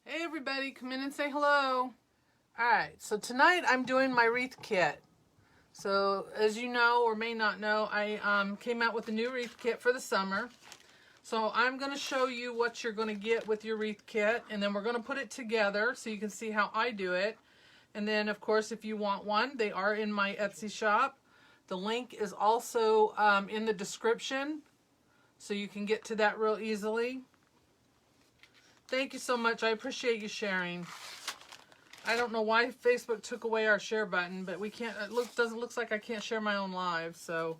Hey everybody, come in and say hello. Alright, so tonight I'm doing my wreath kit. So as you know or may not know, I came out with a new wreath kit for the summer. So I'm going to show you what you're going to get with your wreath kit, and then we're going to put it together so you can see how I do it. And then of course if you want one, they are in my Etsy shop. The link is also in the description, so you can get to that real easily. Thank you so much. I appreciate you sharing. I don't know why Facebook took away our share button, but we can't. Looks like I can't share my own live. So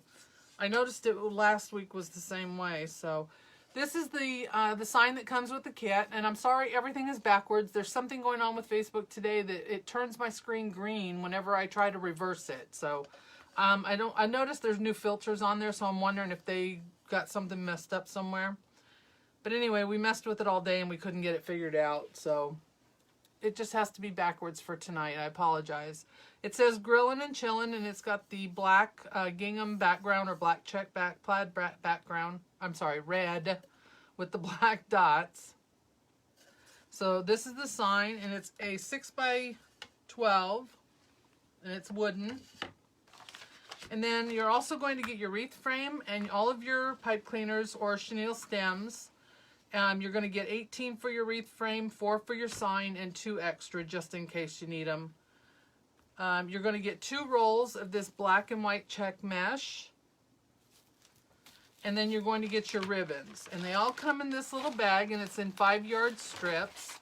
I noticed it last week was the same way. So this is the sign that comes with the kit, and I'm sorry everything is backwards. There's something going on with Facebook today that it turns my screen green whenever I try to reverse it. So I noticed there's new filters on there, so I'm wondering if they got something messed up somewhere. But anyway, we messed with it all day and we couldn't get it figured out, so it just has to be backwards for tonight. I apologize. It says Grillin and Chillin, and it's got the black gingham background or black check plaid background. I'm sorry, red with the black dots. So this is the sign, and it's a 6x12, and it's wooden. And then you're also going to get your wreath frame and all of your pipe cleaners or chenille stems. You're going to get 18 for your wreath frame, 4 for your sign, and 2 extra just in case you need them. You're going to get 2 rolls of this black and white check mesh. And then you're going to get your ribbons. And they all come in this little bag, and it's in 5-yard strips.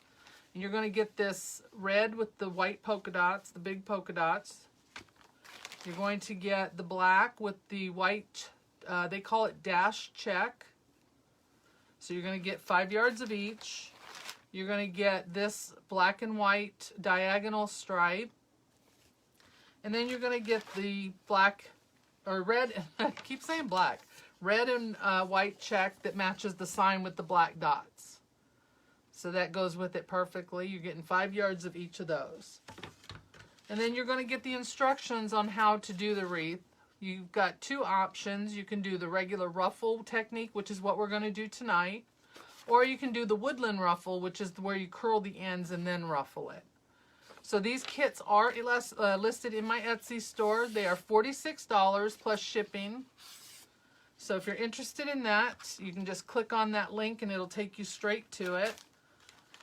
And you're going to get this red with the white polka dots, the big polka dots. You're going to get the black with the white, they call it dash check. So you're going to get 5 yards of each. You're going to get this black and white diagonal stripe. And then you're going to get the black, or red, I keep saying black, red and white check that matches the sign with the black dots. So that goes with it perfectly. You're getting 5 yards of each of those. And then you're going to get the instructions on how to do the wreath. You've got 2 options. You can do the regular ruffle technique, which is what we're going to do tonight. Or you can do the woodland ruffle, which is where you curl the ends and then ruffle it. So these kits are listed in my Etsy store. They are $46 plus shipping. So if you're interested in that, you can just click on that link and it'll take you straight to it.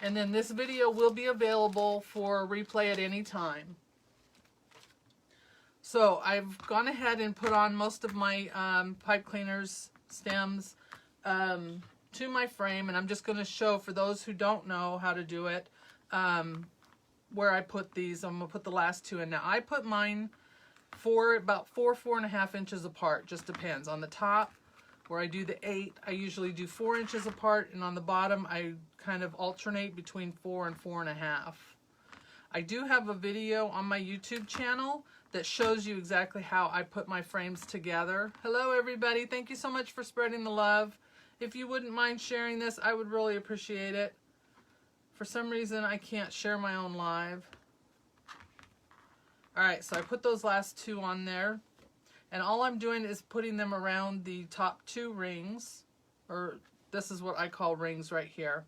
And then this video will be available for replay at any time. So I've gone ahead and put on most of my pipe cleaners, stems, to my frame, and I'm just going to show, for those who don't know how to do it, where I put these. I'm going to put the last 2 in. Now I put mine about 4.5 inches apart, just depends. On the top, where I do the 8, I usually do 4 inches apart, and on the bottom I kind of alternate between 4 and 4.5. I do have a video on my YouTube channel that shows you exactly how I put my frames together. Hello everybody, thank you so much for spreading the love. If you wouldn't mind sharing this, I would really appreciate it. For some reason I can't share my own live. Alright, so I put those last 2 on there, and all I'm doing is putting them around the top 2 rings, or this is what I call rings right here.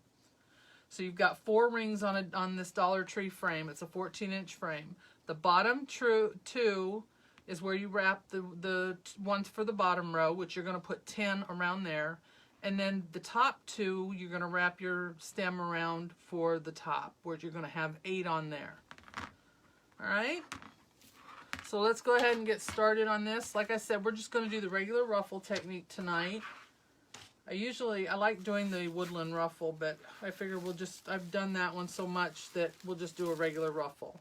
So you've got 4 rings on this Dollar Tree frame. It's a 14-inch frame. The bottom 2 is where you wrap the ones for the bottom row, which you're going to put 10 around there. And then the top 2, you're going to wrap your stem around for the top, where you're going to have 8 on there. All right? So let's go ahead and get started on this. Like I said, we're just going to do the regular ruffle technique tonight. I like doing the woodland ruffle, but I figure I've done that one so much that we'll just do a regular ruffle.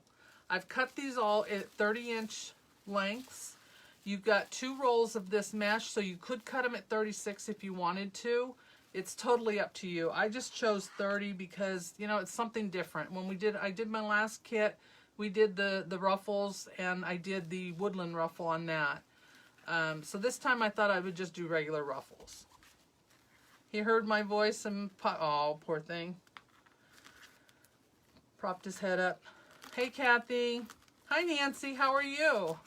I've cut these all at 30-inch lengths. You've got 2 rolls of this mesh, so you could cut them at 36 if you wanted to. It's totally up to you. I just chose 30 because, you know, it's something different. When I did my last kit, we did the ruffles, and I did the woodland ruffle on that. So this time I thought I would just do regular ruffles. He heard my voice and, oh, poor thing. Propped his head up. Hey, Kathy. Hi, Nancy. How are you? All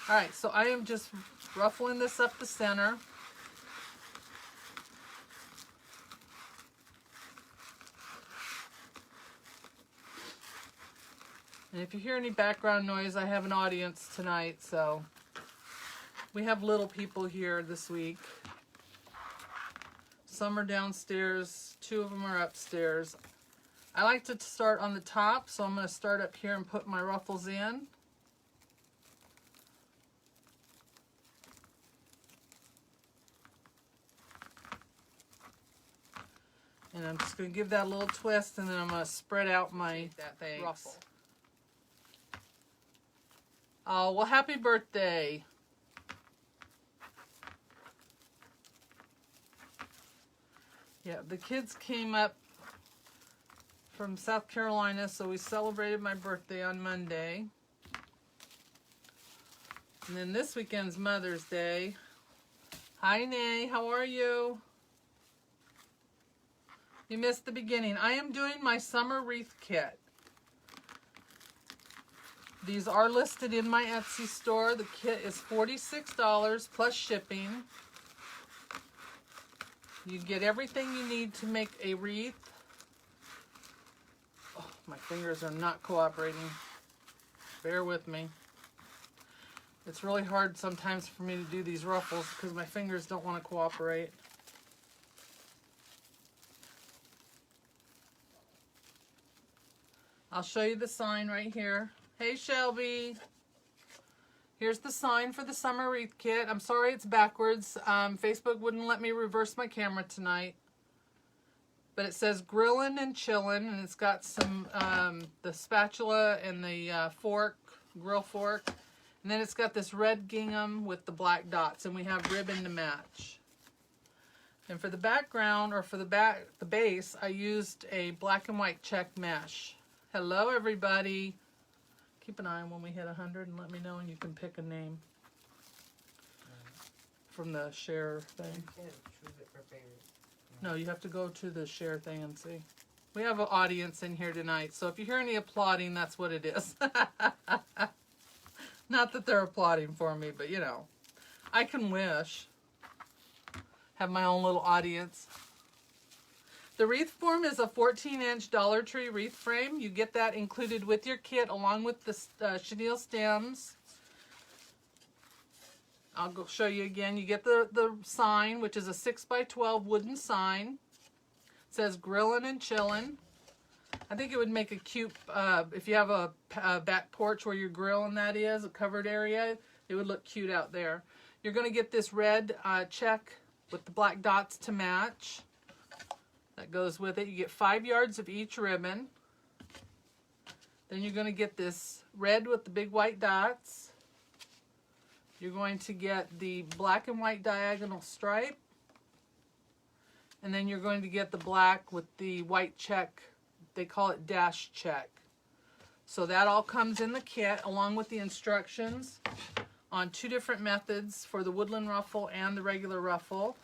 right, so I am just ruffling this up the center. And if you hear any background noise, I have an audience tonight, so we have little people here this week. Some are downstairs, 2 of them are upstairs. I like to start on the top, so I'm going to start up here and put my ruffles in. And I'm just going to give that a little twist, and then I'm going to spread out my ruffle. Oh, well, happy birthday. Yeah, the kids came up from South Carolina, so we celebrated my birthday on Monday. And then this weekend's Mother's Day. Hi, Nay, how are you? You missed the beginning. I am doing my summer wreath kit. These are listed in my Etsy store. The kit is $46 plus shipping. You get everything you need to make a wreath. Oh, my fingers are not cooperating. Bear with me. It's really hard sometimes for me to do these ruffles because my fingers don't want to cooperate. I'll show you the sign right here. Hey, Shelby. Here's the sign for the summer wreath kit. I'm sorry it's backwards. Facebook wouldn't let me reverse my camera tonight. But it says Grillin and Chillin, and it's got some, the spatula and the fork, grill fork. And then it's got this red gingham with the black dots, and we have ribbon to match. And for the background, or for the base, I used a black and white check mesh. Hello, everybody. Keep an eye on when we hit 100 and let me know, and you can pick a name from the share thing. You can't choose it for favorites. No, you have to go to the share thing and see. We have an audience in here tonight, so if you hear any applauding, that's what it is. Not that they're applauding for me, but you know, I can wish. Have my own little audience. The wreath form is a 14-inch Dollar Tree wreath frame. You get that included with your kit along with the chenille stems. I'll go show you again. You get the sign, which is a 6x12 wooden sign. It says Grillin and Chillin. I think it would make a cute, if you have a back porch where your grill and that is, a covered area, it would look cute out there. You're going to get this red check with the black dots to match. That goes with it. You get 5 yards of each ribbon. Then you're going to get this red with the big white dots. You're going to get the black and white diagonal stripe. And then you're going to get the black with the white check. They call it dash check. So that all comes in the kit along with the instructions on 2 different methods for the woodland ruffle and the regular ruffle.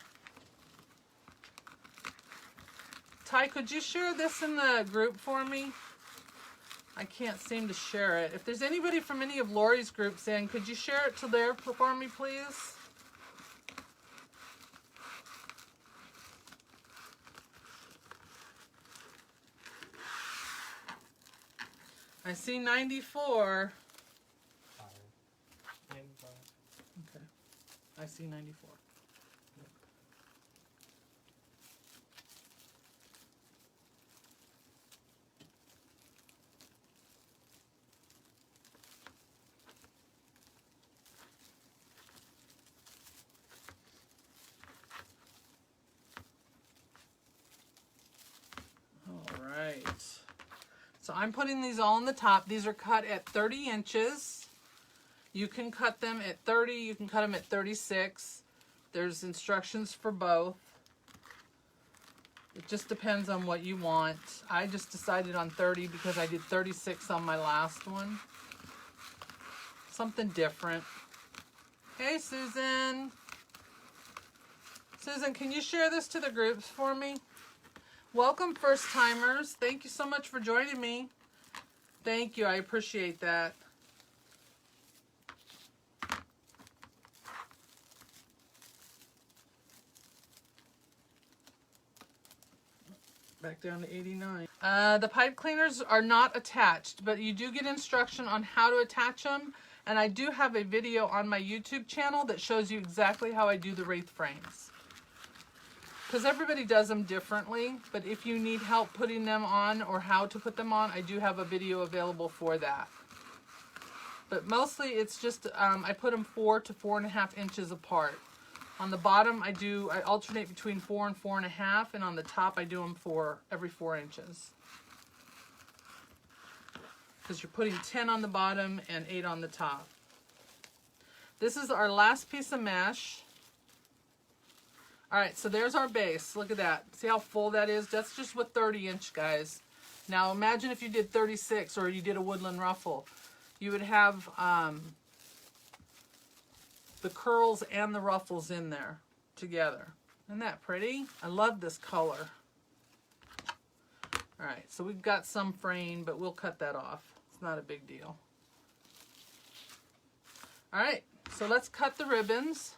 Ty, could you share this in the group for me? I can't seem to share it. If there's anybody from any of Lori's groups in, could you share it to there for me, please? I see 94. 95. Okay. I see 94. So I'm putting these all on the top. These are cut at 30 inches. You can cut them at 30, you can cut them at 36. There's instructions for both. It just depends on what you want. I just decided on 30 because I did 36 on my last one. Something different. Hey, Susan. Susan, can you share this to the groups for me? Welcome, first timers. Thank you so much for joining me. Thank you. I appreciate that. Back down to 89. The pipe cleaners are not attached, but you do get instruction on how to attach them. And I do have a video on my YouTube channel that shows you exactly how I do the wreath frames. Because everybody does them differently, but if you need help putting them on or how to put them on, I do have a video available for that. But mostly it's just, I put them 4 to 4.5 inches apart. On the bottom, I alternate between 4 and 4.5, and on the top, I do them for every 4 inches. Because you're putting 10 on the bottom and 8 on the top. This is our last piece of mesh. All right, so there's our base. Look at that. See how full that is? That's just with 30-inch, guys. Now, imagine if you did 36 or you did a woodland ruffle. You would have the curls and the ruffles in there together. Isn't that pretty? I love this color. All right, so we've got some fraying, but we'll cut that off. It's not a big deal. All right, so let's cut the ribbons.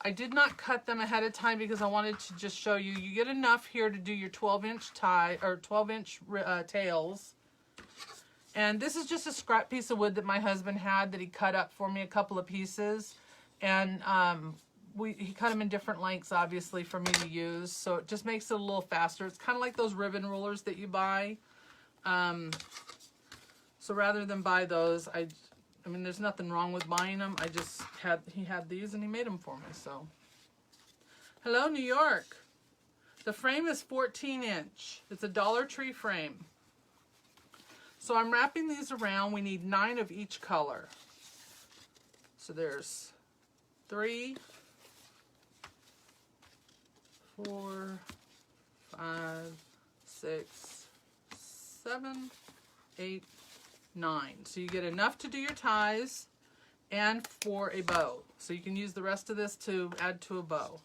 I did not cut them ahead of time because I wanted to just show you. You get enough here to do your 12-inch tie or 12-inch tails. And this is just a scrap piece of wood that my husband had that he cut up for me, a couple of pieces. And he cut them in different lengths, obviously, for me to use. So it just makes it a little faster. It's kind of like those ribbon rulers that you buy. So rather than buy those, I mean, there's nothing wrong with buying them. He had these and he made them for me, so. Hello, New York. The frame is 14-inch. It's a Dollar Tree frame. So I'm wrapping these around. We need 9 of each color. So there's 3, 4, 5, 6, 7, 8, 9. So you get enough to do your ties and for a bow. So you can use the rest of this to add to a bow.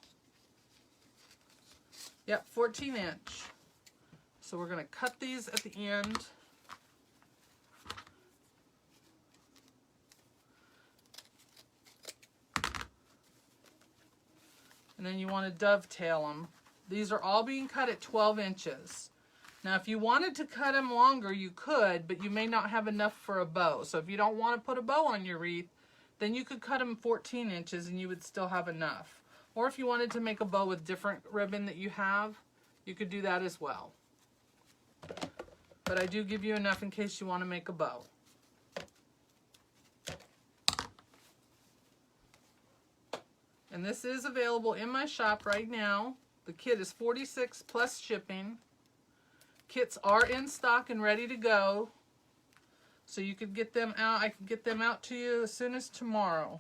Yep, 14-inch. So we're going to cut these at the end. And then you want to dovetail them. These are all being cut at 12 inches. Now, if you wanted to cut them longer, you could, but you may not have enough for a bow. So if you don't want to put a bow on your wreath, then you could cut them 14 inches and you would still have enough. Or if you wanted to make a bow with different ribbon that you have, you could do that as well. But I do give you enough in case you want to make a bow. And this is available in my shop right now. The kit is $46 plus shipping. Kits are in stock and ready to go. So you could get them out. I can get them out to you as soon as tomorrow.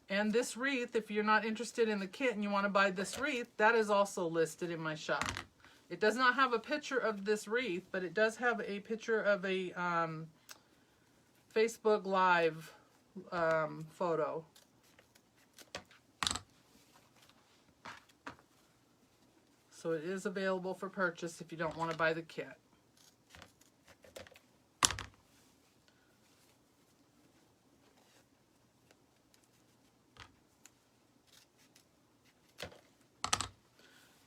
And this wreath, if you're not interested in the kit and you want to buy this wreath, that is also listed in my shop. It does not have a picture of this wreath, but it does have a picture of a Facebook Live photo. So it is available for purchase if you don't want to buy the kit.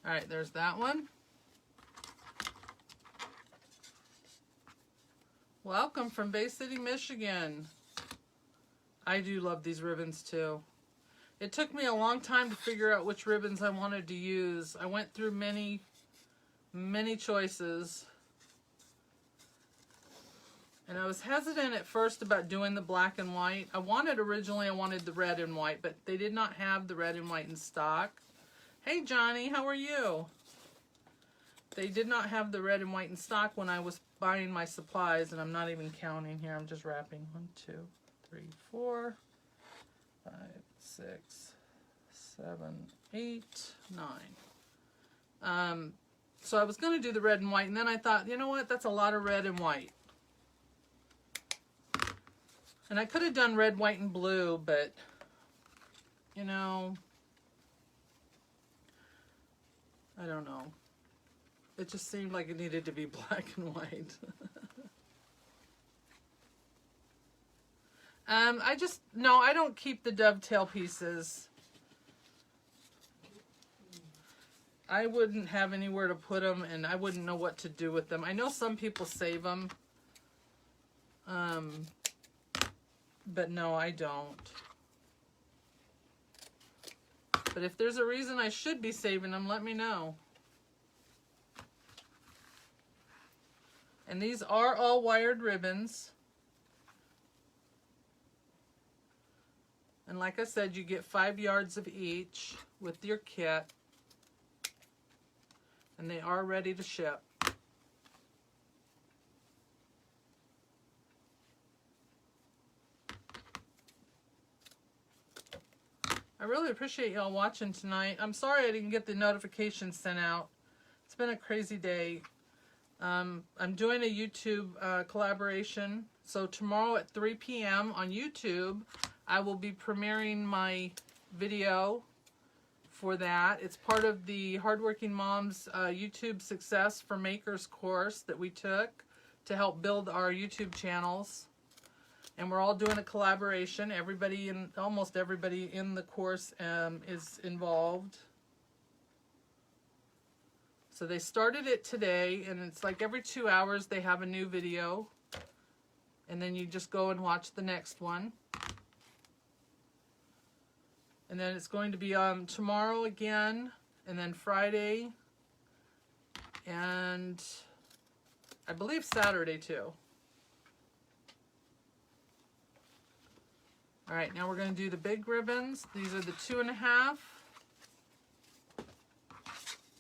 All right, there's that one. Welcome from Bay City, Michigan. I do love these ribbons too. It took me a long time to figure out which ribbons I wanted to use. I went through many choices. And I was hesitant at first about doing the black and white. Originally I wanted the red and white, but they did not have the red and white in stock. Hey Johnny, how are you? They did not have the red and white in stock when I was buying my supplies, and I'm not even counting here. I'm just wrapping 1, 2, 3, 4, 5, 6, 7, 8, 9. So I was going to do the red and white, and then I thought, you know what? That's a lot of red and white. And I could have done red, white, and blue, but, you know, I don't know. It just seemed like it needed to be black and white. I don't keep the dovetail pieces. I wouldn't have anywhere to put them, and I wouldn't know what to do with them. I know some people save them, but no, I don't. But if there's a reason I should be saving them, let me know. And these are all wired ribbons. And like I said, you get 5 yards of each with your kit. And they are ready to ship. I really appreciate y'all watching tonight. I'm sorry I didn't get the notifications sent out. It's been a crazy day. I'm doing a YouTube collaboration. So tomorrow at 3 p.m. on YouTube, I will be premiering my video for that. It's part of the Hardworking Moms YouTube Success for Makers course that we took to help build our YouTube channels. And we're all doing a collaboration. Everybody almost everybody in the course is involved. So they started it today, and it's like every 2 hours they have a new video. And then you just go and watch the next one. And then it's going to be tomorrow again, and then Friday, and I believe Saturday too. All right, now we're going to do the big ribbons. These are the 2.5.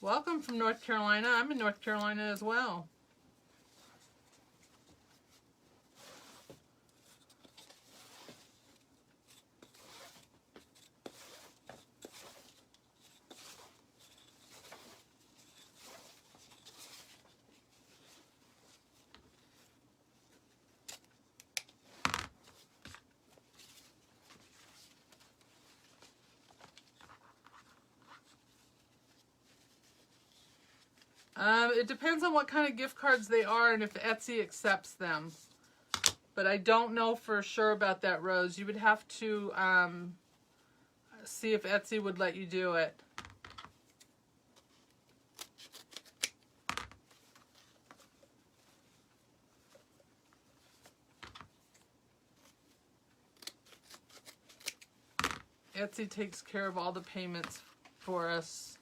Welcome from North Carolina. I'm in North Carolina as well. It depends on what kind of gift cards they are and if Etsy accepts them. But I don't know for sure about that, Rose. You would have to see if Etsy would let you do it. Etsy takes care of all the payments for us.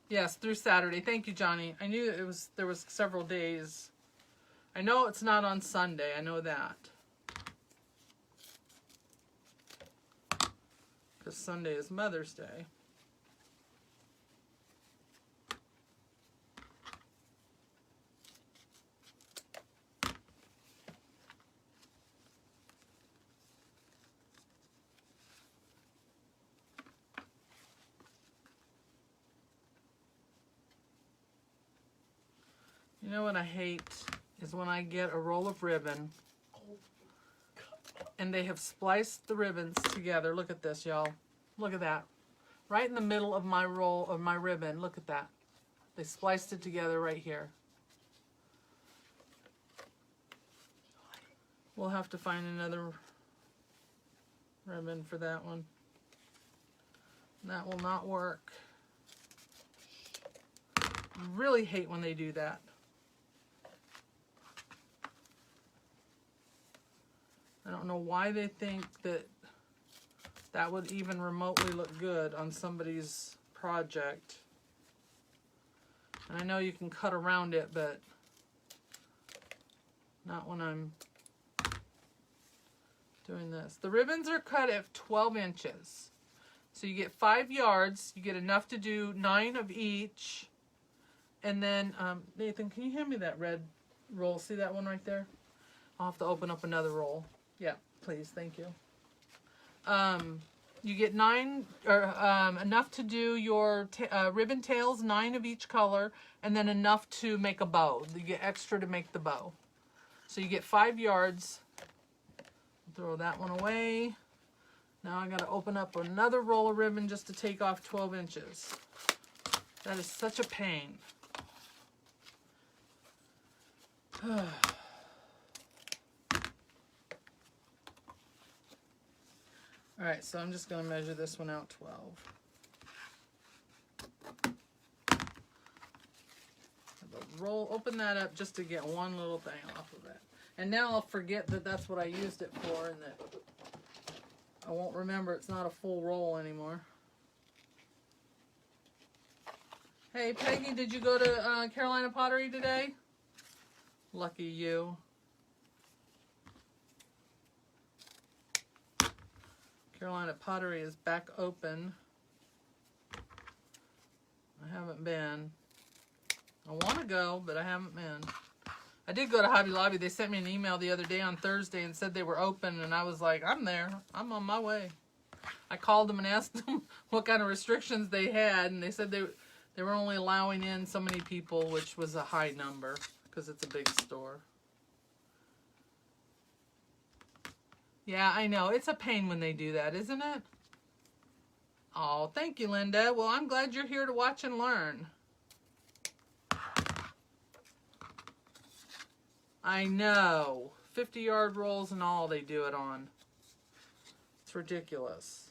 Yes, through Saturday. Thank you, Johnny. I knew there was several days. I know it's not on Sunday. I know that. Because Sunday is Mother's Day. You know what I hate is when I get a roll of ribbon and they have spliced the ribbons together. Look at this, y'all. Look at that. Right in the middle of my roll of my ribbon. Look at that. They spliced it together right here. We'll have to find another ribbon for that one. That will not work. I really hate when they do that. I don't know why they think that that would even remotely look good on somebody's project. And I know you can cut around it, but not when I'm doing this. The ribbons are cut at 12 inches. So you get 5 yards. You get enough to do 9 of each. And then, Nathan, can you hand me that red roll? See that one right there? I'll have to open up another roll. Yeah, please, thank you. You get 9, or enough to do your ribbon tails, 9 of each color, and then enough to make a bow. You get extra to make the bow. So you get 5 yards. Throw that one away. Now I gotta open up another roll of ribbon just to take off 12 inches. That is such a pain. All right, so I'm just going to measure this one out 12. roll, open that up just to get one little thing off of it. And now I'll forget that that's what I used it for, and that I won't remember it's not a full roll anymore. Hey, Peggy, did you go to Carolina Pottery today? Lucky you. Carolina Pottery is back open. I haven't been. I want to go, but I haven't been. I did go to Hobby Lobby. They sent me an email the other day on Thursday and said they were open, and I was like, I'm there. I'm on my way. I called them and asked them what kind of restrictions they had, and they said they were only allowing in so many people, which was a high number because it's a big store. Yeah, I know. It's a pain when they do that, isn't it? Oh, thank you, Linda. Well, I'm glad you're here to watch and learn. I know. 50-yard rolls and all they do it on. It's ridiculous.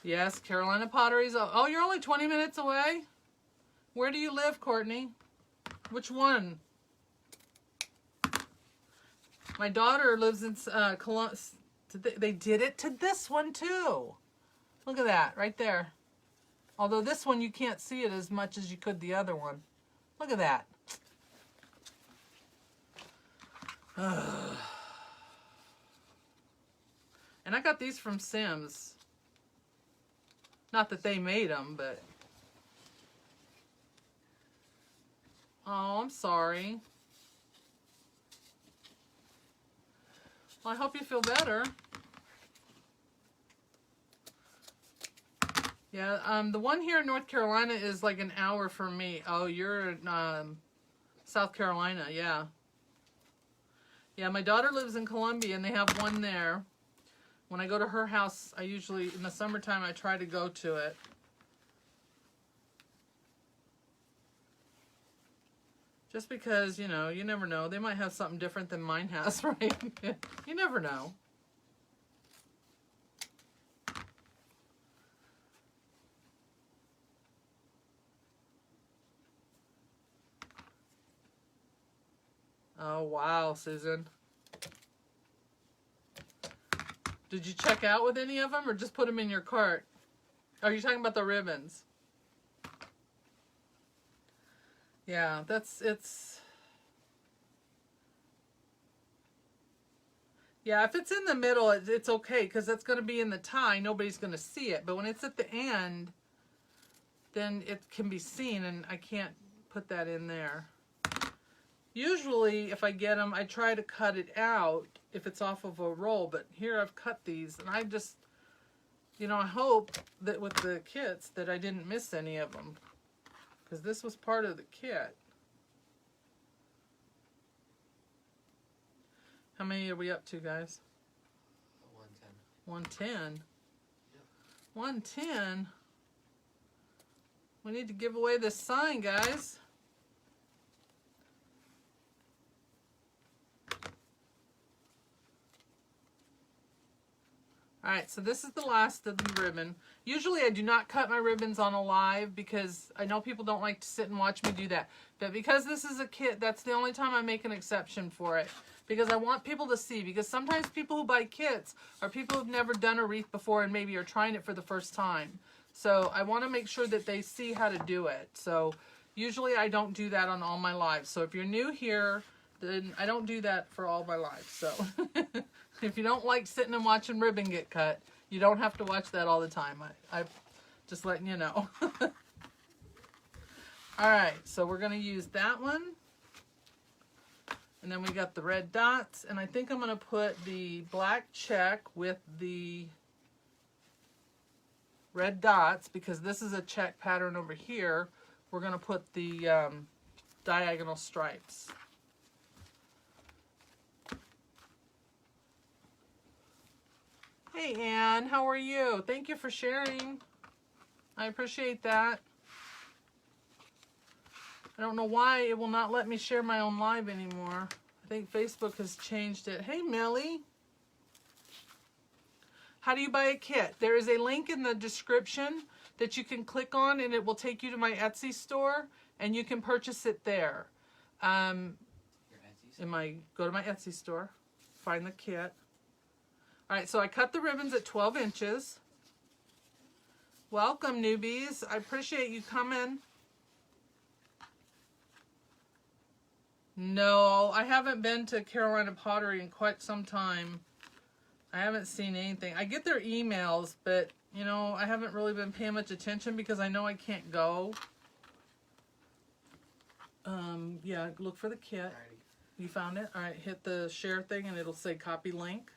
Yes, Carolina Potteries. Oh, you're only 20 minutes away? Where do you live, Courtney? Which one? My daughter lives in Columbus. They did it to this one too. Look at that right there. Although this one you can't see it as much as you could the other one. Look at that. And I got these from Sims. Not that they made them, but... Oh, I'm sorry. Well, I hope you feel better. Yeah, the one here in North Carolina is like an hour from me. Oh, you're in South Carolina, yeah. Yeah, my daughter lives in Columbia, and they have one there. When I go to her house, I usually, in the summertime, I try to go to it. Just because, you know, you never know. They might have something different than mine has, right? You never know. Oh, wow, Susan. Did you check out with any of them or just put them in your cart? Are you talking about the ribbons? Yeah, yeah, if it's in the middle, it's okay because that's going to be in the tie. Nobody's going to see it. But when it's at the end, then it can be seen, and I can't put that in there. Usually, if I get them, I try to cut it out if it's off of a roll. But here I've cut these, and I just, you know, I hope that with the kits that I didn't miss any of them. Because this was part of the kit. How many are we up to, guys? 110. 110? Yep. 110? We need to give away this sign, guys. Alright, so this is the last of the ribbon. Usually I do not cut my ribbons on a live because I know people don't like to sit and watch me do that. But because this is a kit, that's the only time I make an exception for it. Because I want people to see. Because sometimes people who buy kits are people who've never done a wreath before and maybe are trying it for the first time. So I want to make sure that they see how to do it. So usually I don't do that on all my lives. So if you're new here, then I don't do that for all my lives. So if you don't like sitting and watching ribbon get cut, you don't have to watch that all the time. I'm just letting you know. Alright, so we're going to use that one. And then we got the red dots. And I think I'm going to put the black check with the red dots because this is a check pattern over here. We're going to put the diagonal stripes. Hey Anne, how are you? Thank you for sharing. I appreciate that. I don't know why it will not let me share my own live anymore. I think Facebook has changed it. Hey, Millie. How do you buy a kit? There is a link in the description that you can click on, and it will take you to my Etsy store, and you can purchase it there. Your Etsy store? Go to my Etsy store, find the kit. All right, so I cut the ribbons at 12 inches. Welcome, newbies. I appreciate you coming. No, I haven't been to Carolina Pottery in quite some time. I haven't seen anything. I get their emails, but, you know, I haven't really been paying much attention because I know I can't go. Yeah, look for the kit. Alrighty. You found it? All right, hit the share thing and it'll say copy link.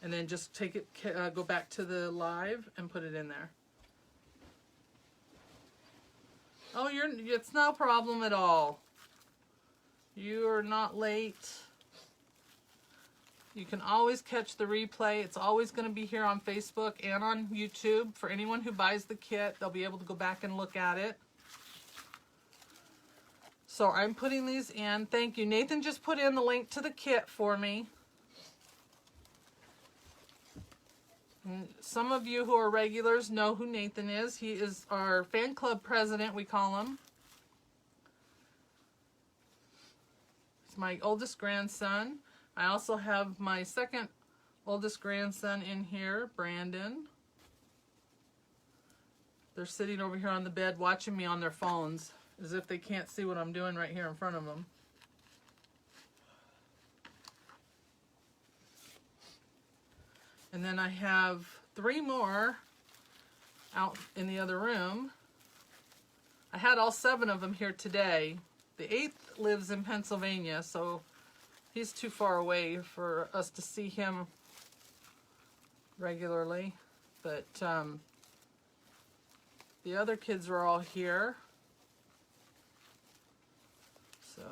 And then just take it, go back to the live and put it in there. Oh, it's no problem at all. You are not late. You can always catch the replay. It's always going to be here on Facebook and on YouTube. For anyone who buys the kit, they'll be able to go back and look at it. So I'm putting these in. Thank you. Nathan just put in the link to the kit for me. And some of you who are regulars know who Nathan is. He is our fan club president, we call him. He's my oldest grandson. I also have my second oldest grandson in here, Brandon. They're sitting over here on the bed watching me on their phones as if they can't see what I'm doing right here in front of them. And then I have 3 more out in the other room. I had all 7 of them here today. The 8th lives in Pennsylvania, so he's too far away for us to see him regularly. But the other kids are all here. So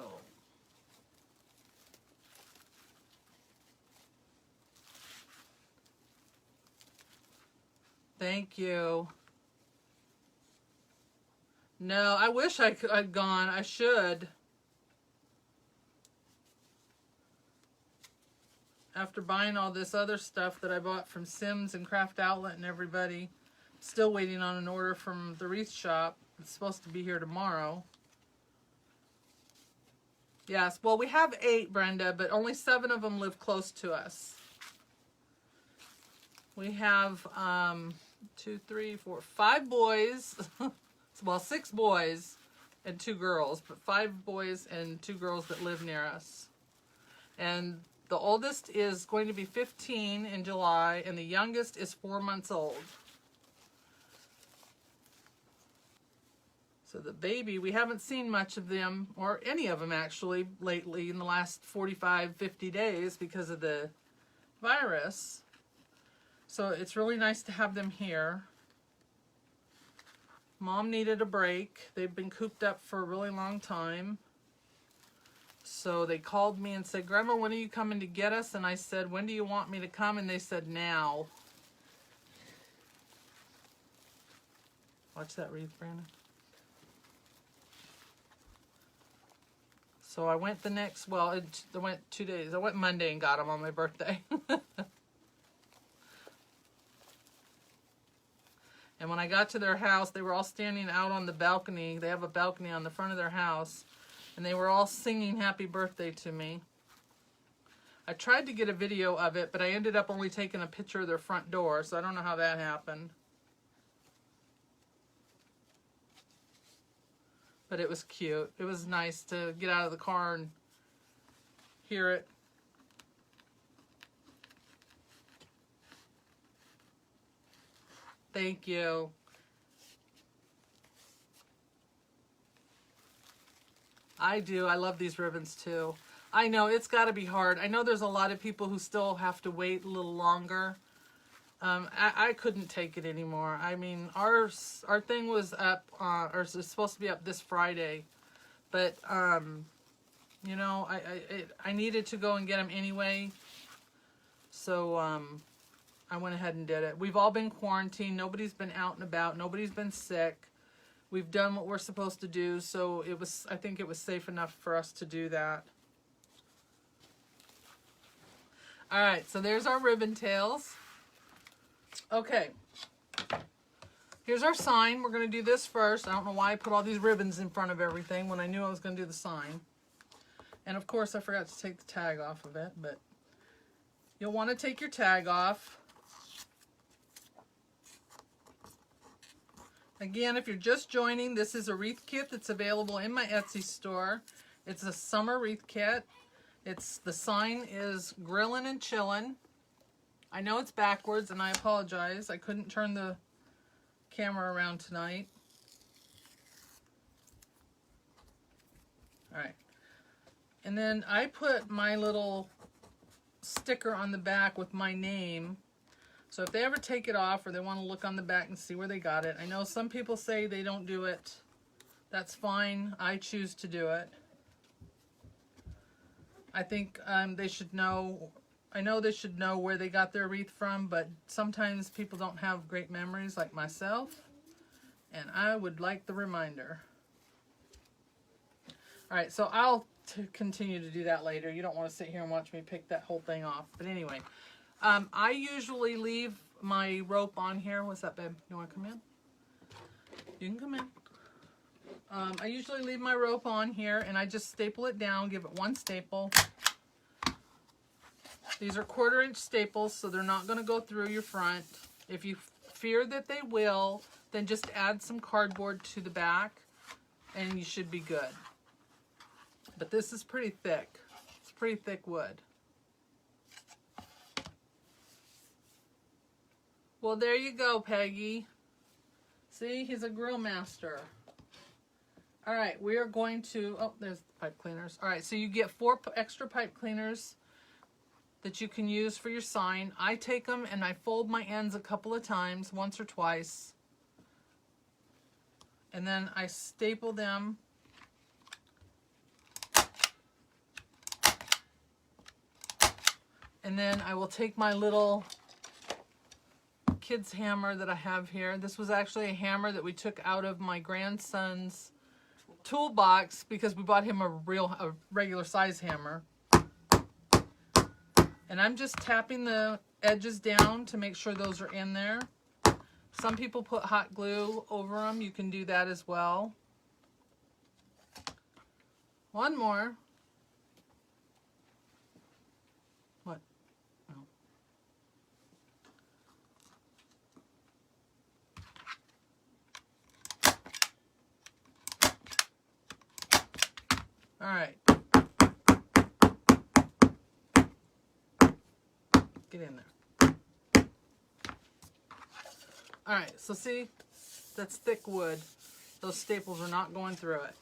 thank you. No, I wish I'd gone. I should. After buying all this other stuff that I bought from Sims and Craft Outlet and everybody, still waiting on an order from the wreath shop. It's supposed to be here tomorrow. Yes, well, we have 8, Brenda, but only 7 of them live close to us. We have 2, 3, 4, 5 boys. Well, 6 boys and 2 girls, but 5 boys and 2 girls that live near us. And the oldest is going to be 15 in July, and the youngest is 4 months old. So the baby, we haven't seen much of them, or any of them actually, lately in the last 45, 50 days because of the virus. So it's really nice to have them here. Mom needed a break. They've been cooped up for a really long time. So they called me and said, Grandma, when are you coming to get us? And I said, when do you want me to come? And they said, now. Watch that wreath, Brandon. So I went I went 2 days. I went Monday and got them on my birthday. And when I got to their house, they were all standing out on the balcony. They have a balcony on the front of their house. And they were all singing happy birthday to me. I tried to get a video of it, but I ended up only taking a picture of their front door, so I don't know how that happened. But it was cute. It was nice to get out of the car and hear it. Thank you. I do. I love these ribbons too. I know it's got to be hard. I know there's a lot of people who still have to wait a little longer. I couldn't take it anymore. I mean, our thing was up, or it's supposed to be up this Friday, but you know, I needed to go and get them anyway, so I went ahead and did it. We've all been quarantined. Nobody's been out and about. Nobody's been sick. We've done what we're supposed to do, so I think it was safe enough for us to do that. All right, so there's our ribbon tails. Okay. Here's our sign. We're going to do this first. I don't know why I put all these ribbons in front of everything when I knew I was going to do the sign. And of course, I forgot to take the tag off of it, but you'll want to take your tag off. Again, if you're just joining, this is a wreath kit that's available in my Etsy store. It's a summer wreath kit. The sign is Grillin and Chillin. I know it's backwards, and I apologize. I couldn't turn the camera around tonight. All right. And then I put my little sticker on the back with my name. So if they ever take it off or they want to look on the back and see where they got it. I know some people say they don't do it. That's fine. I choose to do it. I think they should know. I know they should know where they got their wreath from, but sometimes people don't have great memories like myself. And I would like the reminder. All right, so I'll continue to do that later. You don't want to sit here and watch me pick that whole thing off. But anyway. I usually leave my rope on here. What's that, babe? You want to come in? You can come in. I usually leave my rope on here, and I just staple it down, give it one staple. These are 1/4-inch staples, so they're not going to go through your front. If you fear that they will, then just add some cardboard to the back, and you should be good. But this is pretty thick. It's pretty thick wood. Well, there you go, Peggy. See, he's a grill master. All right, we are going to, oh, there's the pipe cleaners. All right, so you get 4 extra pipe cleaners that you can use for your sign. I take them and I fold my ends a couple of times, once or twice. And then I staple them. And then I will take my little kid's hammer that I have here. This was actually a hammer that we took out of my grandson's toolbox because we bought him a regular size hammer. And I'm just tapping the edges down to make sure those are in there. Some people put hot glue over them. You can do that as well. One more. What? Oh. All right. Get in there. All right, so see, that's thick wood. Those staples are not going through it.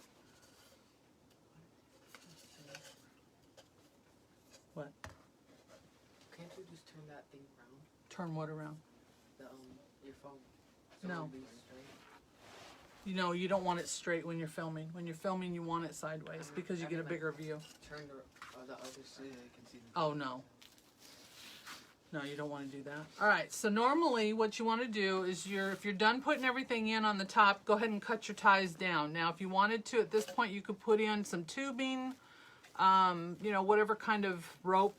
What? Can't you just turn that thing around? Turn what around? Your phone. So No. it'll be straight. You know, you don't want it straight when you're filming. When you're filming, you want it sideways because you get a bigger view. Turn the other side. They can see the Oh, no. No, you don't want to do that. All right, so normally what you want to do is if you're done putting everything in on the top, go ahead and cut your ties down. Now, if you wanted to, at this point, you could put in some tubing, you know, whatever kind of rope,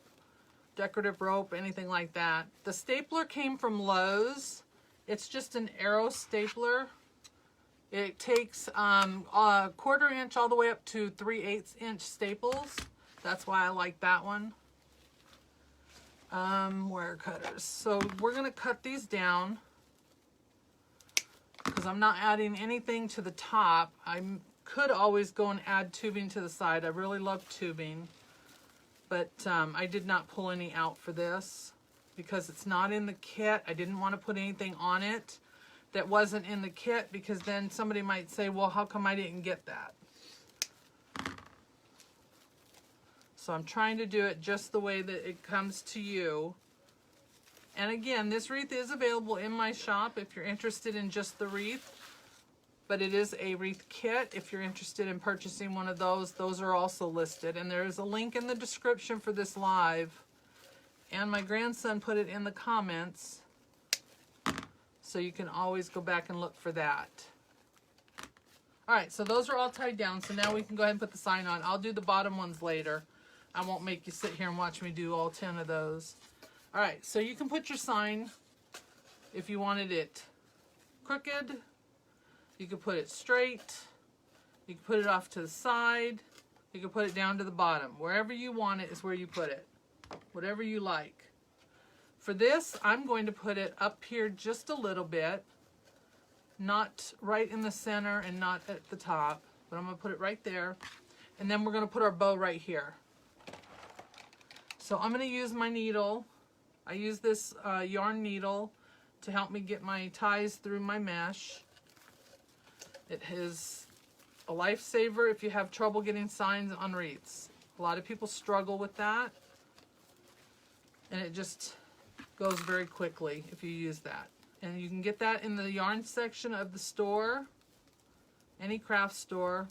decorative rope, anything like that. The stapler came from Lowe's. It's just an arrow stapler. It takes a 1/4 inch all the way up to 3/8 inch staples. That's why I like that one. Wire cutters. So we're going to cut these down because I'm not adding anything to the top. I could always go and add tubing to the side. I really love tubing, but I did not pull any out for this because it's not in the kit. I didn't want to put anything on it that wasn't in the kit because then somebody might say, well, how come I didn't get that? So I'm trying to do it just the way that it comes to you. And again, this wreath is available in my shop if you're interested in just the wreath. But it is a wreath kit. If you're interested in purchasing one of those are also listed. And there is a link in the description for this live. And my grandson put it in the comments. So you can always go back and look for that. All right, so those are all tied down. So now we can go ahead and put the sign on. I'll do the bottom ones later. I won't make you sit here and watch me do all 10 of those. All right, so you can put your sign if you wanted it crooked. You could put it straight. You can put it off to the side. You can put it down to the bottom. Wherever you want it is where you put it. Whatever you like. For this, I'm going to put it up here just a little bit. Not right in the center and not at the top. But I'm going to put it right there. And then we're going to put our bow right here. So I'm going to use my needle. I use this yarn needle to help me get my ties through my mesh. It is a lifesaver if you have trouble getting signs on wreaths. A lot of people struggle with that. And it just goes very quickly if you use that. And you can get that in the yarn section of the store, any craft store.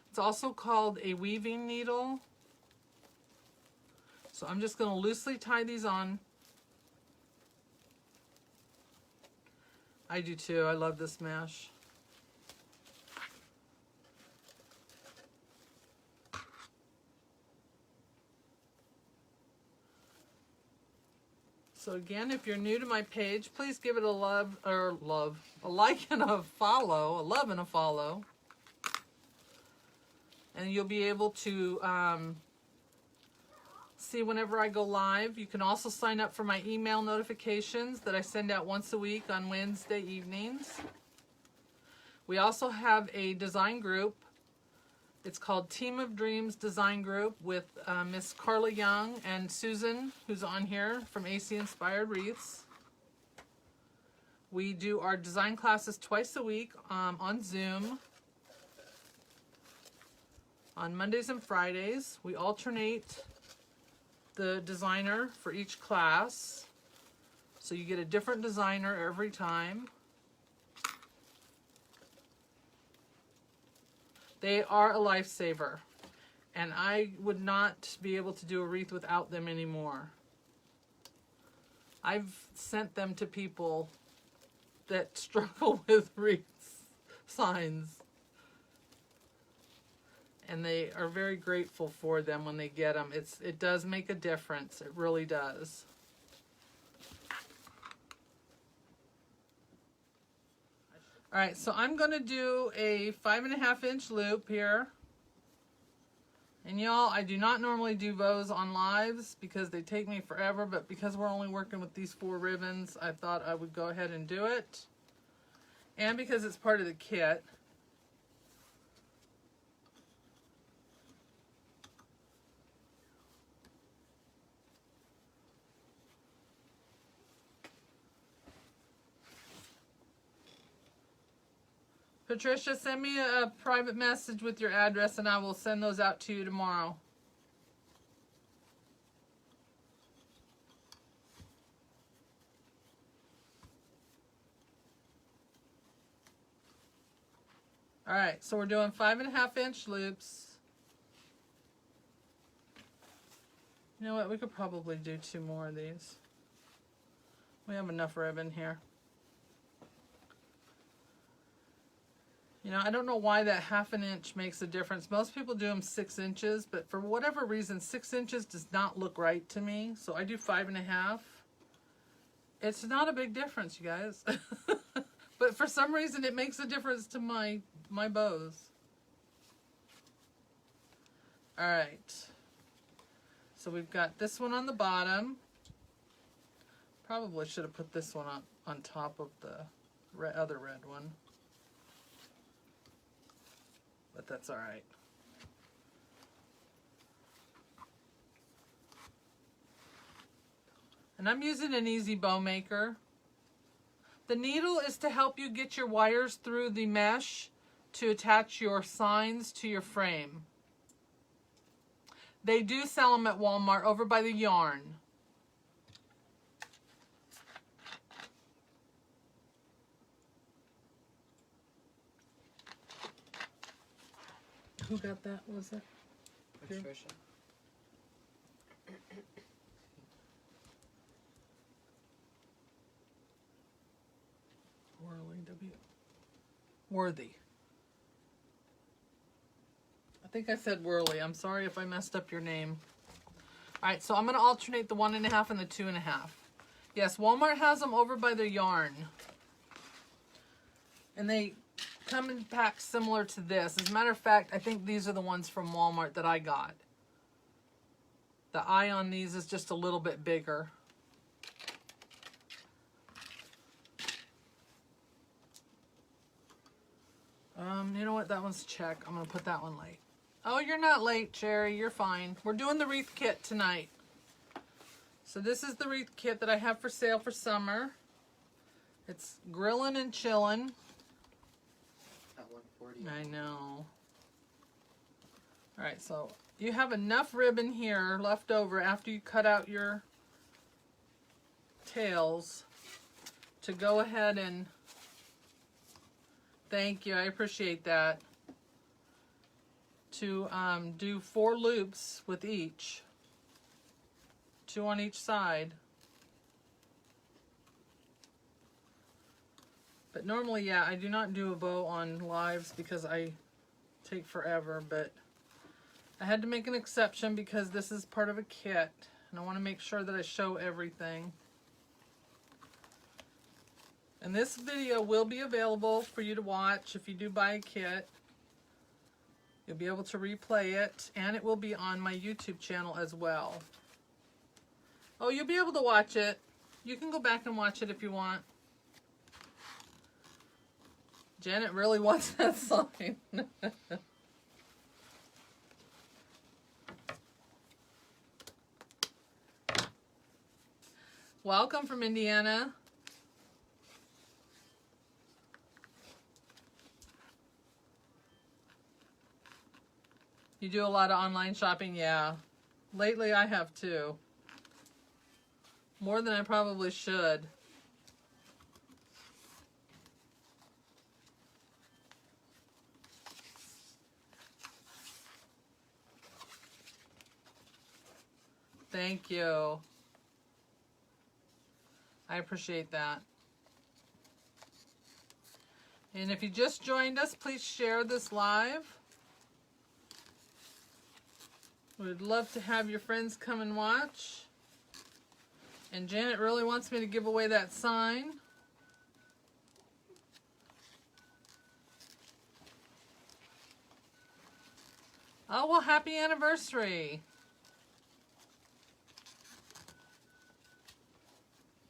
It's also called a weaving needle. So I'm just going to loosely tie these on. I do too. I love this mesh. So again, if you're new to my page, please give it a a like and a follow, a love and a follow. And you'll be able to see whenever I go live. You can also sign up for my email notifications that I send out once a week on Wednesday evenings. We also have a design group. It's called Team of Dreams Design Group with Miss Carla Young and Susan, who's on here from AC Inspired Wreaths. We do our design classes twice a week on Zoom. On Mondays and Fridays, we alternate the designer for each class. So you get a different designer every time. They are a lifesaver, and I would not be able to do a wreath without them anymore. I've sent them to people that struggle with wreaths, signs, and they are very grateful for them when they get them. It does make a difference. It really does. All right, so I'm going to do a 5.5 inch loop here. And y'all, I do not normally do bows on lives because they take me forever, but because we're only working with these 4 ribbons, I thought I would go ahead and do it. And because it's part of the kit. Patricia, send me a private message with your address and I will send those out to you tomorrow. All right, so we're doing 5.5 inch loops. You know what, we could probably do 2 more of these. We have enough ribbon here. You know, I don't know why that 1/2 inch makes a difference. Most people do them 6 inches, but for whatever reason, 6 inches does not look right to me. So I do 5.5. It's not a big difference, you guys. But for some reason, it makes a difference to my bows. All right. So we've got this one on the bottom. Probably should have put this one on top of the other red one. But that's all right. And I'm using an easy bow maker. The needle is to help you get your wires through the mesh to attach your signs to your frame. They do sell them at Walmart over by the yarn. Who got that? Was it? Patricia. Worthy. I think I said Whirly. I'm sorry if I messed up your name. All right, so I'm going to alternate the 1.5 and the 2.5. Yes, Walmart has them over by their yarn. And they come in packs similar to this. As a matter of fact, I think these are the ones from Walmart that I got. The eye on these is just a little bit bigger. You know what? That one's check. I'm going to put that one late. Oh, you're not late, Cherry. You're fine. We're doing the wreath kit tonight. So this is the wreath kit that I have for sale for summer. It's Grillin and Chillin. At 140. I know. All right, so you have enough ribbon here left over after you cut out your tails to go ahead and, thank you, I appreciate that, to do 4 loops with each, 2 on each side. But normally, yeah, I do not do a bow on lives because I take forever, but I had to make an exception because this is part of a kit, and I want to make sure that I show everything. And this video will be available for you to watch if you do buy a kit. You'll be able to replay it, and it will be on my YouTube channel as well. Oh, you'll be able to watch it. You can go back and watch it if you want. Janet really wants that sign. Welcome from Indiana. You do a lot of online shopping? Yeah. Lately I have too. More than I probably should. Thank you. I appreciate that. And if you just joined us, please share this live. We'd love to have your friends come and watch. And Janet really wants me to give away that sign. Oh, well, happy anniversary.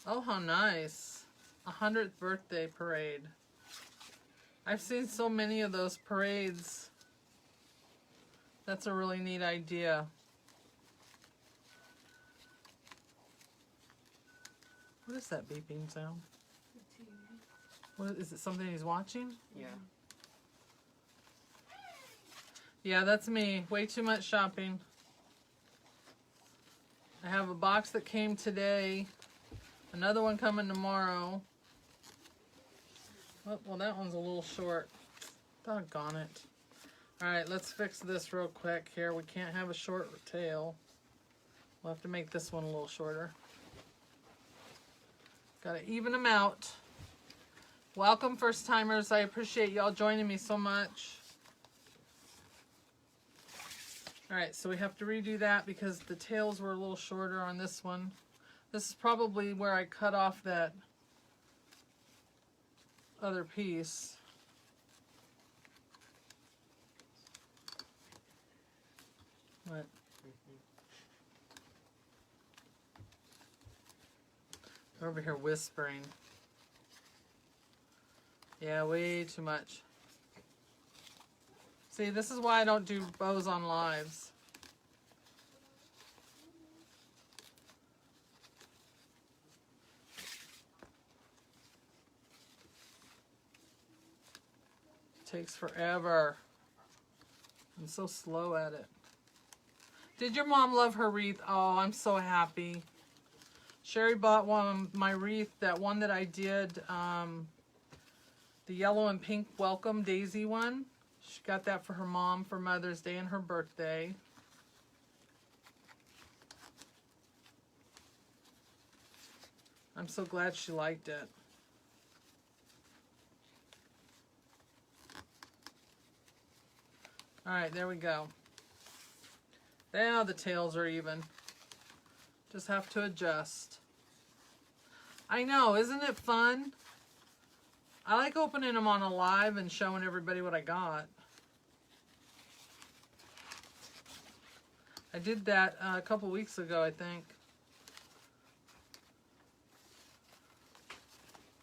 Oh, how nice. 100th birthday parade. I've seen so many of those parades. That's a really neat idea. What is that beeping sound? What is it? Something he's watching? Yeah. Yeah, that's me. Way too much shopping. I have a box that came today. Another one coming tomorrow. Oh, well, that one's a little short. Doggone it. Alright, let's fix this real quick here. We can't have a short tail. We'll have to make this one a little shorter. Gotta even them out. Welcome, first timers. I appreciate y'all joining me so much. Alright, so we have to redo that because the tails were a little shorter on this one. This is probably where I cut off that other piece. What? They're over here whispering. Yeah, way too much. See, this is why I don't do bows on lives. It takes forever. I'm so slow at it. Did your mom love her wreath? Oh, I'm so happy. Sherry bought one of my wreath, that one that I did, the yellow and pink welcome daisy one. She got that for her mom for Mother's Day and her birthday. I'm so glad she liked it. All right, there we go. Now the tails are even. Just have to adjust. I know, isn't it fun? I like opening them on a live and showing everybody what I got. I did that a couple weeks ago, I think.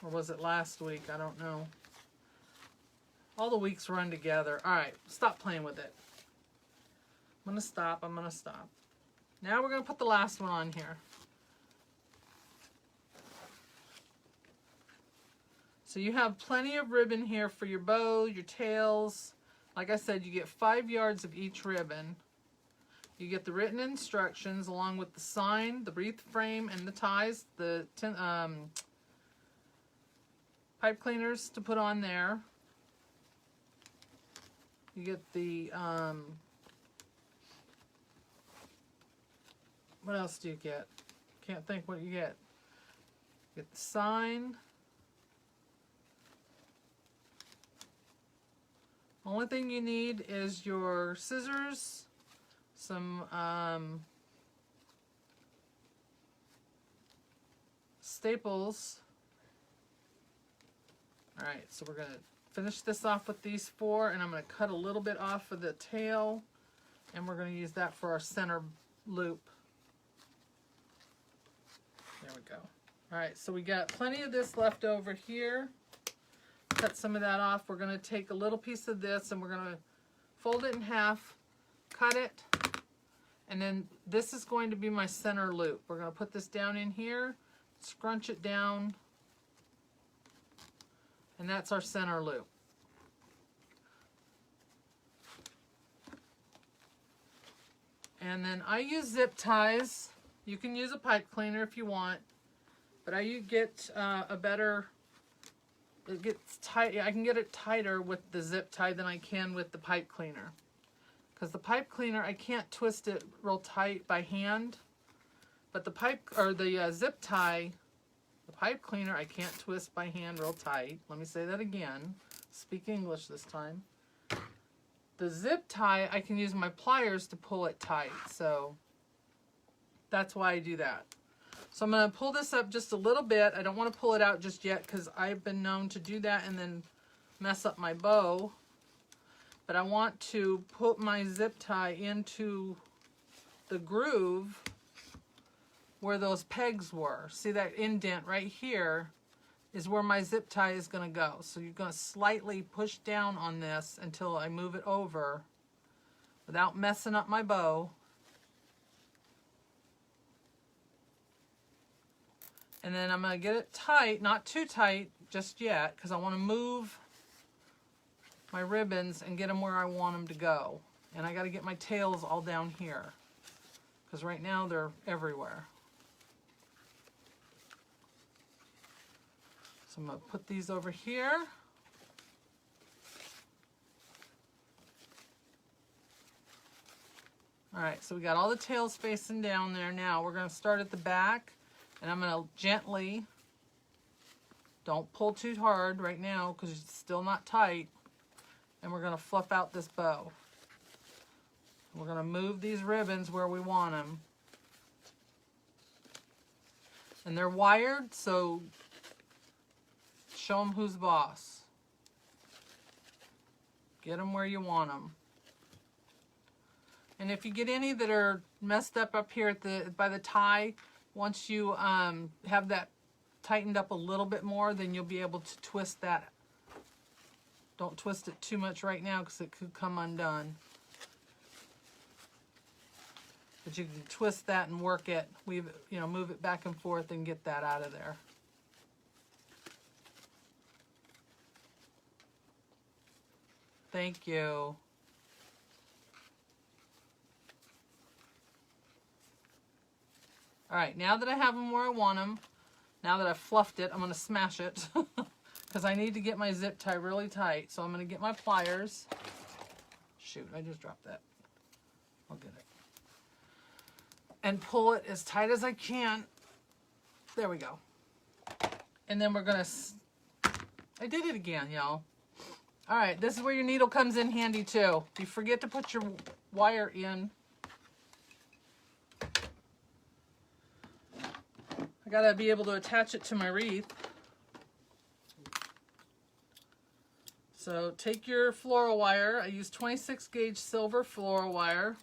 Or was it last week? I don't know. All the weeks run together. All right, stop playing with it. I'm going to stop. I'm going to stop. Now we're going to put the last one on here. So you have plenty of ribbon here for your bow, your tails. Like I said, you get 5 yards of each ribbon. You get the written instructions along with the sign, the wreath frame, and the ties, the pipe cleaners to put on there. You get the, what else do you get? Can't think what you get. You get the sign. Only thing you need is your scissors, some staples. Alright, so we're going to finish this off with these 4, and I'm going to cut a little bit off of the tail, and we're going to use that for our center loop. There we go. Alright, so we got plenty of this left over here. Cut some of that off. We're going to take a little piece of this and we're going to fold it in half, cut it, and then this is going to be my center loop. We're going to put this down in here, scrunch it down, and that's our center loop. And then I use zip ties. You can use a pipe cleaner if you want, but I get a better, it gets tight. I can get it tighter with the zip tie than I can with the pipe cleaner. Because the pipe cleaner, I can't twist it real tight by hand. But the zip tie, the pipe cleaner, I can't twist by hand real tight. Let me say that again. Speak English this time. The zip tie, I can use my pliers to pull it tight. So that's why I do that. So I'm going to pull this up just a little bit. I don't want to pull it out just yet because I've been known to do that and then mess up my bow. But I want to put my zip tie into the groove where those pegs were. See that indent right here is where my zip tie is going to go. So you're going to slightly push down on this until I move it over without messing up my bow. And then I'm going to get it tight, not too tight just yet, because I want to move my ribbons and get them where I want them to go. And I got to get my tails all down here, because right now they're everywhere. So I'm going to put these over here. Alright, so we got all the tails facing down there. Now we're going to start at the back. And I'm going to gently, don't pull too hard right now because it's still not tight. And we're going to fluff out this bow. We're going to move these ribbons where we want them. And they're wired, so show them who's boss. Get them where you want them. And if you get any that are messed up here at by the tie, once you have that tightened up a little bit more, then you'll be able to twist that. Don't twist it too much right now because it could come undone. But you can twist that and work it, move it back and forth and get that out of there. Thank you. Alright, now that I have them where I want them, now that I've fluffed it, I'm going to smash it. Because I need to get my zip tie really tight. So I'm going to get my pliers. Shoot, I just dropped that. I'll get it. And pull it as tight as I can. There we go. And then we're going to... I did it again, y'all. Alright, this is where your needle comes in handy too. You forget to put your wire in. I gotta be able to attach it to my wreath. So take your floral wire. I use 26 gauge silver floral wire.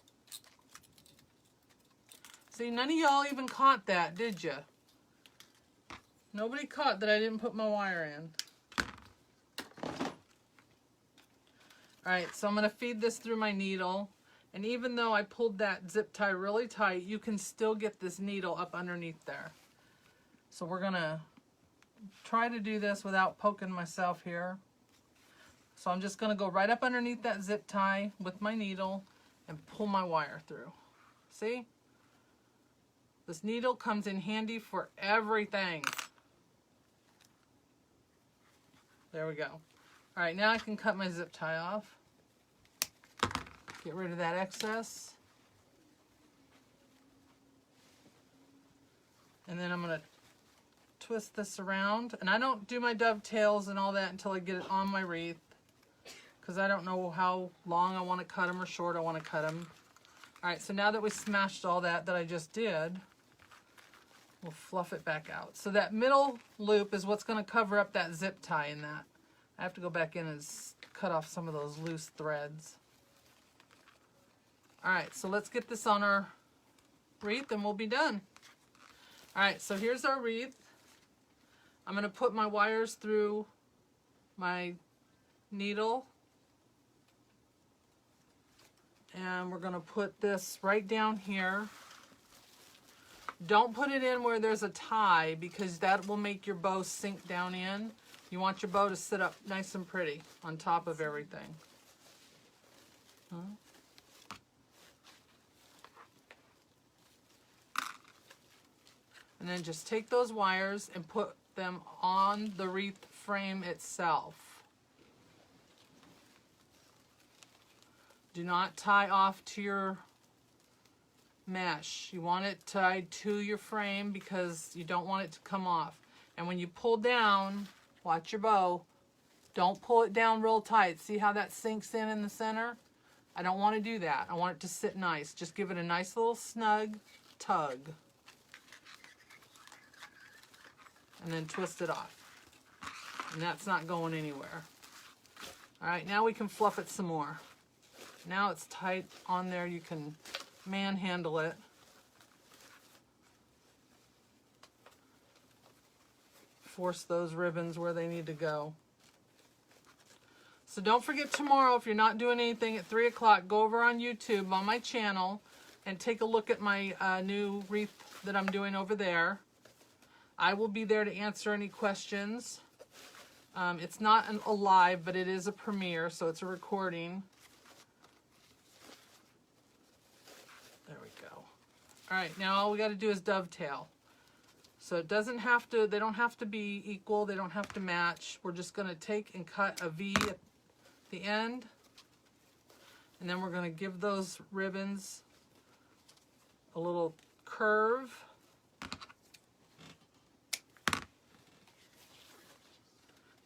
See, none of y'all even caught that, did you? Nobody caught that I didn't put my wire in. Alright, so I'm going to feed this through my needle. And even though I pulled that zip tie really tight, you can still get this needle up underneath there. So we're going to try to do this without poking myself here. So I'm just going to go right up underneath that zip tie with my needle and pull my wire through. See? This needle comes in handy for everything. There we go. All right, now I can cut my zip tie off. Get rid of that excess. And then I'm going to twist this around. And I don't do my dovetails and all that until I get it on my wreath, because I don't know how long I want to cut them or short I want to cut them. All right, so now that we smashed all that I just did, we'll fluff it back out. So that middle loop is what's going to cover up that zip tie in that. I have to go back in and cut off some of those loose threads. All right, so let's get this on our wreath and we'll be done. All right, so here's our wreath. I'm going to put my wires through my needle. And we're going to put this right down here. Don't put it in where there's a tie, because that will make your bow sink down in. You want your bow to sit up nice and pretty on top of everything. And then just take those wires and put them on the wreath frame itself. Do not tie off to your mesh. You want it tied to your frame because you don't want it to come off. And when you pull down, watch your bow, don't pull it down real tight. See how that sinks in the center? I don't want to do that. I want it to sit nice. Just give it a nice little snug tug. And then twist it off. And that's not going anywhere. All right, now we can fluff it some more. Now it's tight on there. You can manhandle it. Force those ribbons where they need to go. So don't forget tomorrow, if you're not doing anything at 3 o'clock, go over on YouTube on my channel and take a look at my new wreath that I'm doing over there. I will be there to answer any questions. It's not a live, but it is a premiere, so it's a recording. There we go. All right, now all we got to do is dovetail. So it doesn't have to, they don't have to be equal, they don't have to match. We're just going to take and cut a V at the end. And then we're going to give those ribbons a little curve.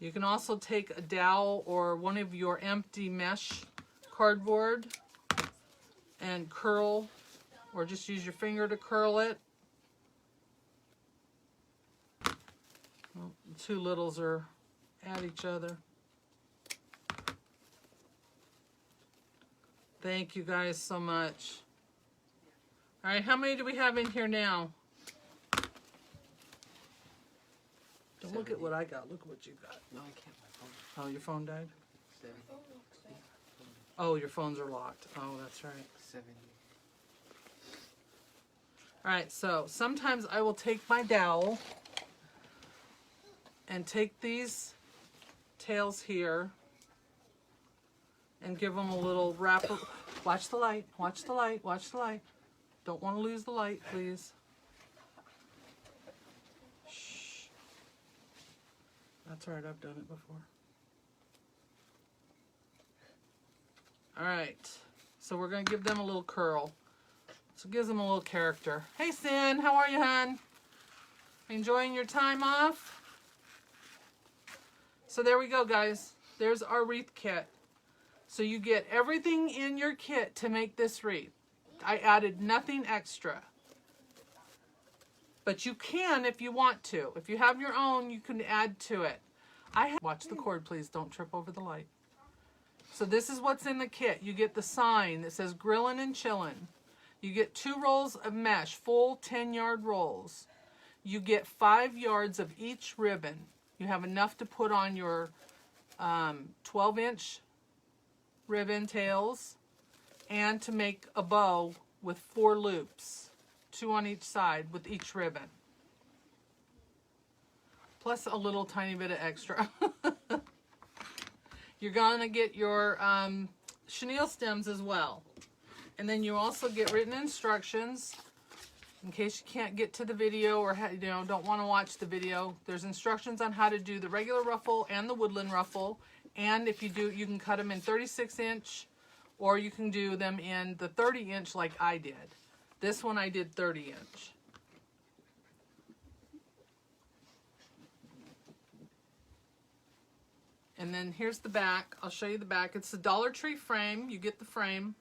You can also take a dowel or one of your empty mesh cardboard and curl, or just use your finger to curl it. Well, the two littles are at each other. Thank you guys so much. All right, how many do we have in here now? Don't look at what I got. Look at what you got. No, I can't. My phone. Oh, your phone died? 70. Oh, your phones are locked. Oh, that's right. 70. All right, so sometimes I will take my dowel and take these tails here and give them a little wrap. Watch the light, watch the light, watch the light. Don't want to lose the light, please. Shh. That's all right, I've done it before. All right, so we're going to give them a little curl. So it gives them a little character. Hey, Sin, how are you, hon? Enjoying your time off? So there we go, guys. There's our wreath kit. So you get everything in your kit to make this wreath. I added nothing extra. But you can if you want to. If you have your own, you can add to it. Watch the cord, please. Don't trip over the light. So this is what's in the kit. You get the sign that says Grillin and Chillin. You get 2 rolls of mesh, full 10-yard rolls. You get 5 yards of each ribbon. You have enough to put on your 12-inch ribbon tails and to make a bow with 4 loops, 2 on each side with each ribbon. Plus a little tiny bit of extra. You're going to get your chenille stems as well. And then you also get written instructions in case you can't get to the video or don't want to watch the video. There's instructions on how to do the regular ruffle and the woodland ruffle. And if you do, you can cut them in 36-inch or you can do them in the 30-inch like I did. This one I did 30-inch. And then here's the back. I'll show you the back. It's a Dollar Tree frame. You get the frame.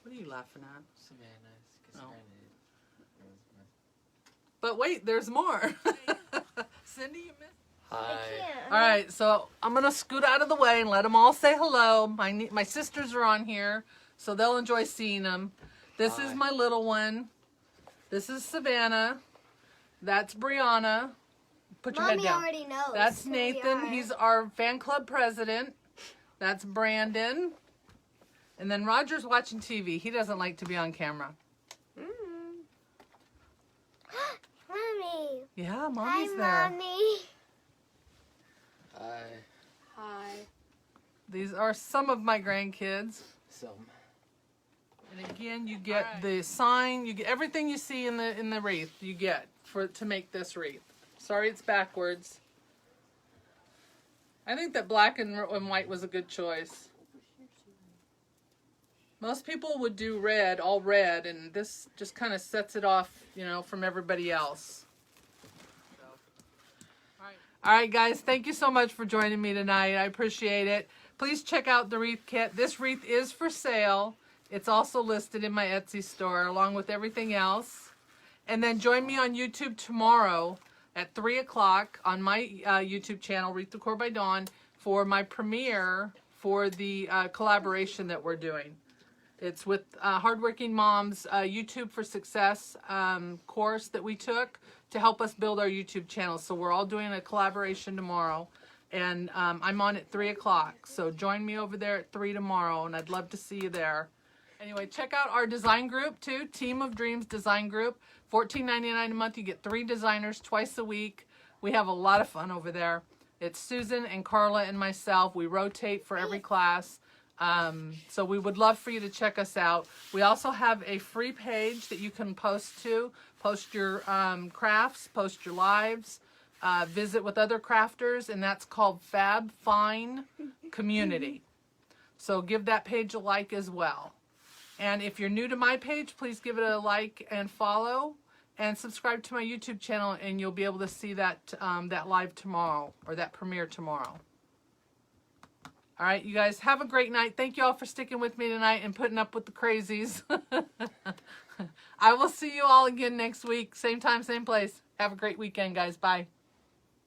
What are you laughing at? Savannah's. Oh. But wait, there's more. Cindy, you missed. Hi. All right, so I'm going to scoot out of the way and let them all say hello. My sisters are on here, so they'll enjoy seeing them. This Hi. is my little one. This is Savannah. That's Brianna. Put your Mommy head down. already knows. That's who we Nathan. are. He's our fan club president. That's Brandon. And then Roger's watching TV. He doesn't like to be on camera. Mommy. Yeah, Mommy's Hi, there. Mommy. Hi. Hi. These are some of my grandkids. So, And again, you get the sign. You get everything you see in the wreath. You get to make this wreath. Sorry, it's backwards. I think that black and white was a good choice. Most people would do red, all red, and this just kind of sets it off, from everybody else. All right, guys, thank you so much for joining me tonight. I appreciate it. Please check out the wreath kit. This wreath is for sale. It's also listed in my Etsy store along with everything else. And then join me on YouTube tomorrow at 3 o'clock on my YouTube channel, Wreath Decor by Dawn, for my premiere for the collaboration that we're doing. It's with Hardworking Moms YouTube for Success course that we took to help us build our YouTube channel. So we're all doing a collaboration tomorrow. And I'm on at 3 o'clock. So join me over there at 3 tomorrow, and I'd love to see you there. Anyway, check out our design group, too. Team of Dreams Design Group. $14.99 a month. You get 3 designers twice a week. We have a lot of fun over there. It's Susan and Carla and myself. We rotate for every class. So we would love for you to check us out. We also have a free page that you can post to. Post your crafts, post your lives, visit with other crafters, and that's called Fab Fine Community. So give that page a like as well. And if you're new to my page, please give it a like and follow, and subscribe to my YouTube channel, and you'll be able to see that that live tomorrow, or that premiere tomorrow. All right, you guys, have a great night. Thank you all for sticking with me tonight and putting up with the crazies. I will see you all again next week. Same time, same place. Have a great weekend, guys. Bye.